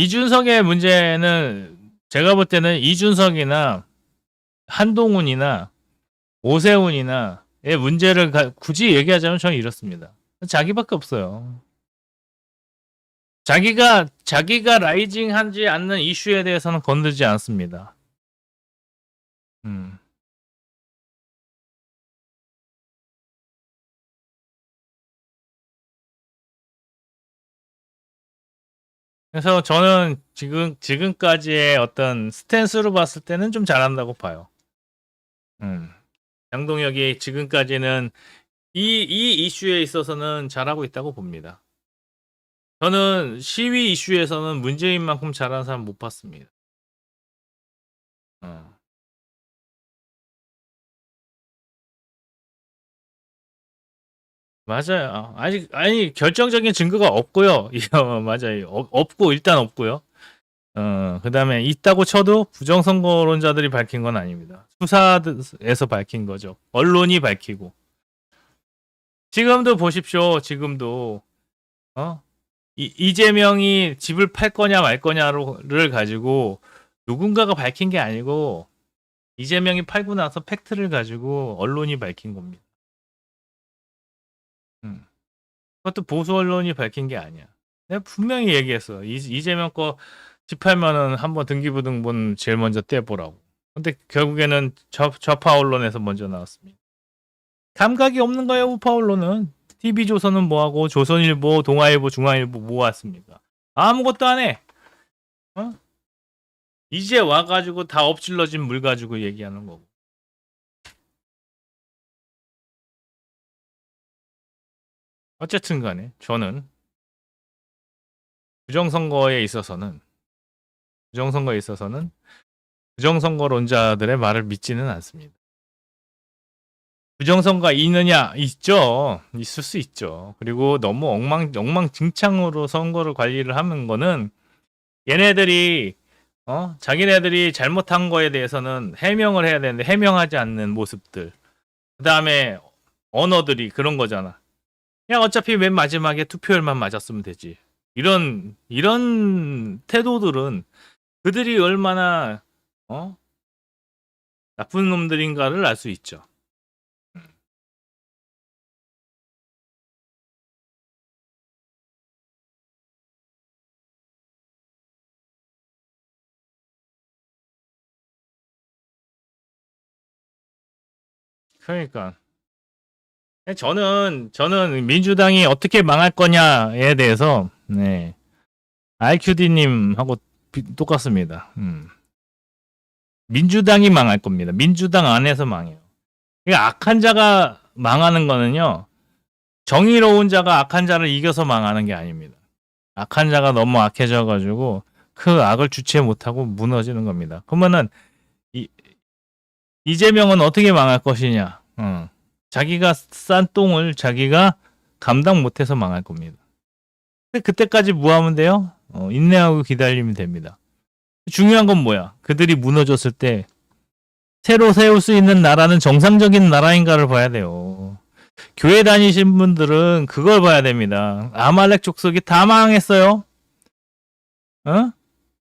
이준석의 문제는 제가 볼 때는 이준석이나 한동훈이나 오세훈이나의 문제를 굳이 얘기하자면 저는 이렇습니다. 자기밖에 없어요. 자기가 라이징하지 않는 이슈에 대해서는 건들지 않습니다. 그래서 저는 지금까지의 어떤 스탠스로 봤을 때는 좀 잘한다고 봐요. 장동혁이 지금까지는 이 이슈에 있어서는 잘하고 있다고 봅니다. 저는 시위 이슈에서는 문재인만큼 잘하는 사람 못 봤습니다. 맞아요. 아니 결정적인 증거가 없고요. 맞아요. 없고 일단 없고요. 그다음에 있다고 쳐도 부정선거론자들이 밝힌 건 아닙니다. 수사에서 밝힌 거죠. 언론이 밝히고. 지금도 보십시오. 지금도 이재명이 집을 팔 거냐 말 거냐를 가지고 누군가가 밝힌 게 아니고 이재명이 팔고 나서 팩트를 가지고 언론이 밝힌 겁니다. 그것도 보수 언론이 밝힌 게 아니야. 내가 분명히 얘기했어. 이재명 거 집 팔면은 한번 등기부등본 제일 먼저 떼보라고. 근데 결국에는 좌파 언론에서 먼저 나왔습니다. 감각이 없는 거예요, 우파 언론은. TV조선은 뭐하고 조선일보, 동아일보, 중앙일보 모았습니다. 아무것도 안 해. 이제 와가지고 다 엎질러진 물 가지고 얘기하는 거고. 어쨌든 간에 저는 부정선거에 있어서는 부정선거론자들의 말을 믿지는 않습니다. 부정선거가 있느냐? 있죠. 있을 수 있죠. 그리고 너무 엉망진창으로 선거를 관리를 하는 거는 얘네들이 자기네들이 잘못한 거에 대해서는 해명을 해야 되는데 해명하지 않는 모습들. 그 다음에 언어들이 그런 거잖아. 그냥 어차피 맨 마지막에 투표율만 맞았으면 되지. 이런 태도들은 그들이 얼마나 나쁜 놈들인가를 알 수 있죠. 그러니까 저는 민주당이 어떻게 망할 거냐에 대해서 IQD님하고 똑같습니다. 민주당이 망할 겁니다. 민주당 안에서 망해요. 그러니까 악한 자가 망하는 거는요. 정의로운 자가 악한 자를 이겨서 망하는 게 아닙니다. 악한 자가 너무 악해져가지고 그 악을 주체 못하고 무너지는 겁니다. 그러면은 이재명은 어떻게 망할 것이냐? 자기가 싼 똥을 자기가 감당 못해서 망할 겁니다. 근데 그때까지 뭐 하면 돼요? 인내하고 기다리면 됩니다. 중요한 건 뭐야? 그들이 무너졌을 때 새로 세울 수 있는 나라는 정상적인 나라인가를 봐야 돼요. 교회 다니신 분들은 그걸 봐야 됩니다. 아말렉 족속이 다 망했어요.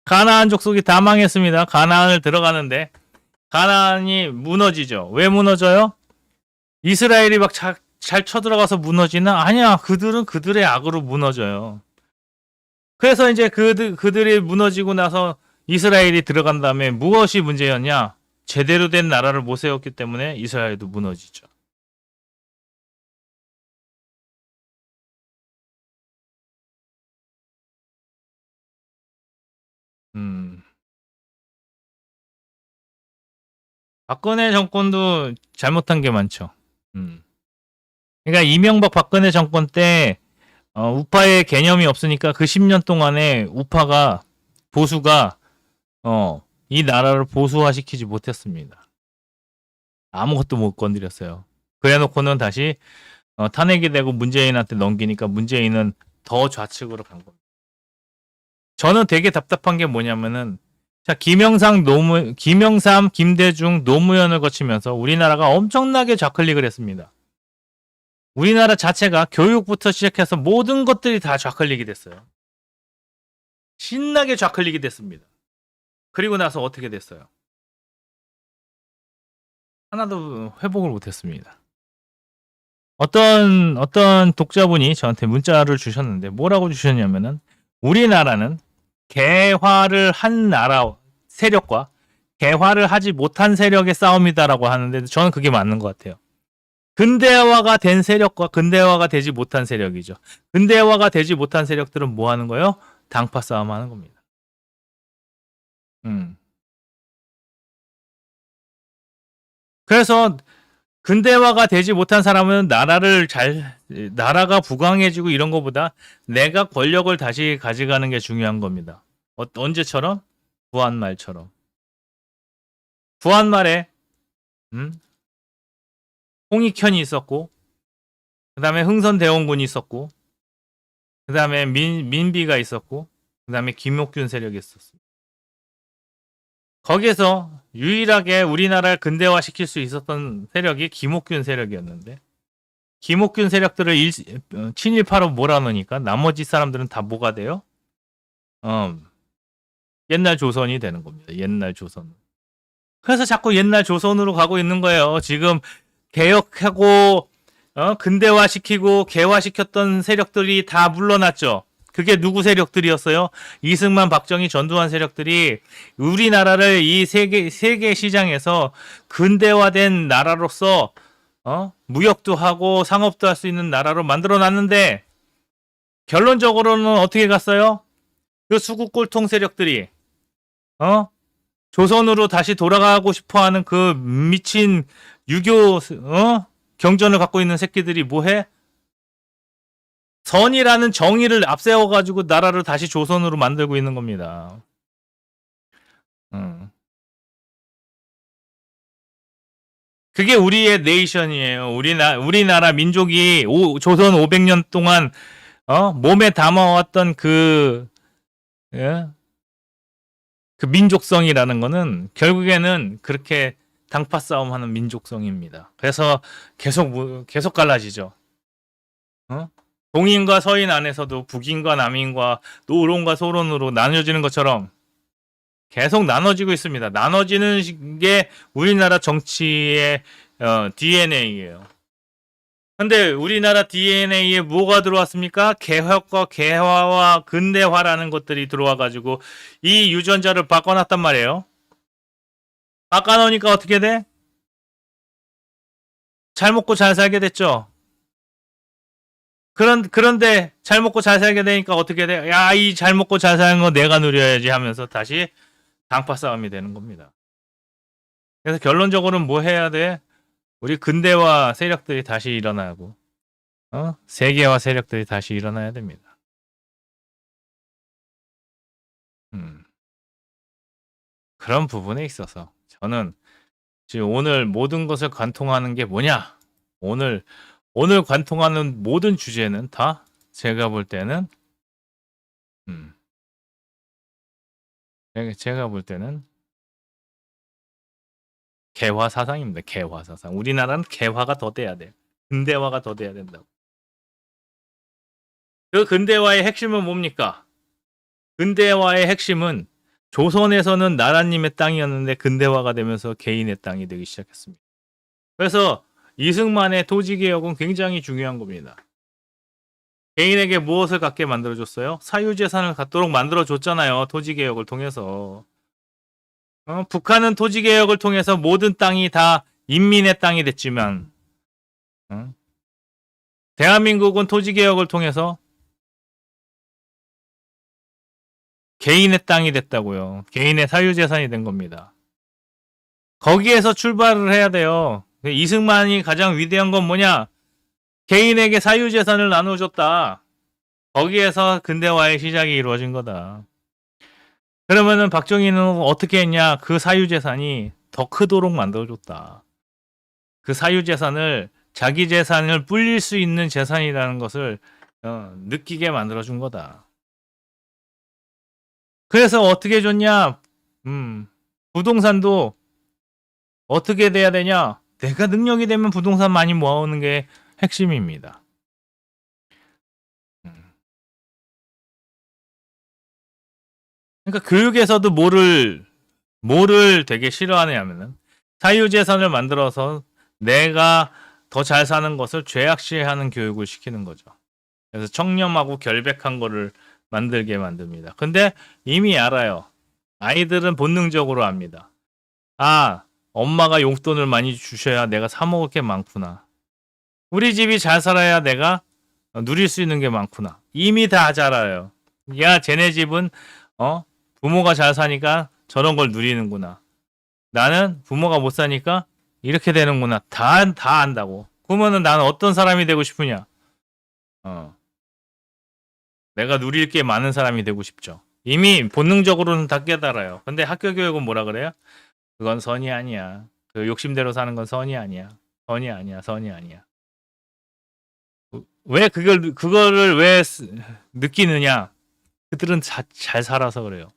가나안 족속이 다 망했습니다. 가나안을 들어가는데 가나안이 무너지죠. 왜 무너져요? 이스라엘이 막 잘 쳐들어가서 무너지나? 아니야. 그들은 그들의 악으로 무너져요. 그래서 이제 그들이 무너지고 나서 이스라엘이 들어간 다음에 무엇이 문제였냐? 제대로 된 나라를 못 세웠기 때문에 이스라엘도 무너지죠. 박근혜 정권도 잘못한 게 많죠. 그러니까 이명박 박근혜 정권 때 우파의 개념이 없으니까 그 10년 동안에 우파가 보수가 이 나라를 보수화시키지 못했습니다. 아무것도 못 건드렸어요. 그래놓고는 다시 탄핵이 되고 문재인한테 넘기니까 문재인은 더 좌측으로 간 겁니다. 저는 되게 답답한 게 뭐냐면은 자 김영삼, 김대중, 노무현을 거치면서 우리나라가 엄청나게 좌클릭을 했습니다. 우리나라 자체가 교육부터 시작해서 모든 것들이 다 좌클릭이 됐어요. 신나게 좌클릭이 됐습니다. 그리고 나서 어떻게 됐어요? 하나도 회복을 못했습니다. 어떤 독자분이 저한테 문자를 주셨는데 뭐라고 주셨냐면은 우리나라는 개화를 한 나라 세력과 개화를 하지 못한 세력의 싸움이다라고 하는데 저는 그게 맞는 것 같아요. 근대화가 된 세력과 근대화가 되지 못한 세력이죠. 근대화가 되지 못한 세력들은 뭐 하는 거예요? 당파 싸움 하는 겁니다. 그래서 근대화가 되지 못한 사람은 나라가 부강해지고 이런 것보다 내가 권력을 다시 가져가는 게 중요한 겁니다. 언제처럼? 부한말처럼. 부한말에, 홍익현이 있었고, 그 다음에 흥선대원군이 있었고, 그 다음에 민비가 있었고, 그 다음에 김옥균 세력이 있었습니다. 거기에서 유일하게 우리나라를 근대화시킬 수 있었던 세력이 김옥균 세력이었는데, 김옥균 세력들을 친일파로 몰아넣으니까 나머지 사람들은 다 뭐가 돼요? 옛날 조선이 되는 겁니다. 옛날 조선. 그래서 자꾸 옛날 조선으로 가고 있는 거예요. 지금 개혁하고 근대화시키고 개화시켰던 세력들이 다 물러났죠. 그게 누구 세력들이었어요? 이승만, 박정희, 전두환 세력들이 우리나라를 이 세계 시장에서 근대화된 나라로서 무역도 하고 상업도 할 수 있는 나라로 만들어 놨는데 결론적으로는 어떻게 갔어요? 그 수국 꼴통 세력들이 조선으로 다시 돌아가고 싶어하는 그 미친 유교 경전을 갖고 있는 새끼들이 뭐해? 선이라는 정의를 앞세워 가지고 나라를 다시 조선으로 만들고 있는 겁니다. 그게 우리의 네이션이에요. 우리나라 민족이 조선 500년 동안 몸에 담아왔던 그 민족성이라는 거는 결국에는 그렇게 당파 싸움하는 민족성입니다. 그래서 계속 갈라지죠. 동인과 서인 안에서도 북인과 남인과 노론과 소론으로 나눠지는 것처럼 계속 나눠지고 있습니다. 나눠지는 게 우리나라 정치의 DNA예요. 근데 우리나라 DNA에 뭐가 들어왔습니까? 개혁과 개화와 근대화라는 것들이 들어와가지고 이 유전자를 바꿔놨단 말이에요. 바꿔놓으니까 어떻게 돼? 잘 먹고 잘 살게 됐죠. 그런데 잘 먹고 잘 살게 되니까 어떻게 돼? 야, 이 잘 먹고 잘 사는 거 내가 누려야지 하면서 다시 당파 싸움이 되는 겁니다. 그래서 결론적으로는 뭐 해야 돼? 우리 근대화 세력들이 다시 일어나고 세계화 세력들이 다시 일어나야 됩니다. 그런 부분에 있어서 저는 지금 오늘 모든 것을 관통하는 게 뭐냐? 오늘 관통하는 모든 주제는 다 제가 볼 때는 제가 볼 때는 개화 사상입니다. 개화 사상. 우리나라는 개화가 더 돼야 돼. 근대화가 더 돼야 된다고. 그 근대화의 핵심은 뭡니까? 근대화의 핵심은 조선에서는 나라님의 땅이었는데 근대화가 되면서 개인의 땅이 되기 시작했습니다. 그래서 이승만의 토지개혁은 굉장히 중요한 겁니다. 개인에게 무엇을 갖게 만들어줬어요? 사유재산을 갖도록 만들어줬잖아요. 토지개혁을 통해서. 북한은 토지개혁을 통해서 모든 땅이 다 인민의 땅이 됐지만 대한민국은 토지개혁을 통해서 개인의 땅이 됐다고요. 개인의 사유재산이 된 겁니다. 거기에서 출발을 해야 돼요. 이승만이 가장 위대한 건 뭐냐? 개인에게 사유재산을 나눠줬다. 거기에서 근대화의 시작이 이루어진 거다. 그러면은 박정희는 어떻게 했냐? 그 사유재산이 더 크도록 만들어줬다. 그 사유재산을 자기 재산을 불릴 수 있는 재산이라는 것을 느끼게 만들어준 거다. 그래서 어떻게 줬냐? 부동산도 어떻게 돼야 되냐? 내가 능력이 되면 부동산 많이 모아오는 게 핵심입니다. 그러니까 교육에서도 뭐를 되게 싫어하냐면은 사유재산을 만들어서 내가 더 잘 사는 것을 죄악시하는 교육을 시키는 거죠. 그래서 청렴하고 결백한 거를 만들게 만듭니다. 근데 이미 알아요. 아이들은 본능적으로 압니다. 아, 엄마가 용돈을 많이 주셔야 내가 사 먹을 게 많구나. 우리 집이 잘 살아야 내가 누릴 수 있는 게 많구나. 이미 다 잘 알아요. 야, 쟤네 집은 부모가 잘 사니까 저런 걸 누리는구나. 나는 부모가 못 사니까 이렇게 되는구나. 다 안다고. 그러면은 나는 어떤 사람이 되고 싶으냐? 내가 누릴 게 많은 사람이 되고 싶죠. 이미 본능적으로는 다 깨달아요. 근데 학교 교육은 뭐라 그래요? 그건 선이 아니야. 그 욕심대로 사는 건 선이 아니야. 선이 아니야. 선이 아니야. 왜 그거를 왜 느끼느냐? 그들은 잘 살아서 그래요.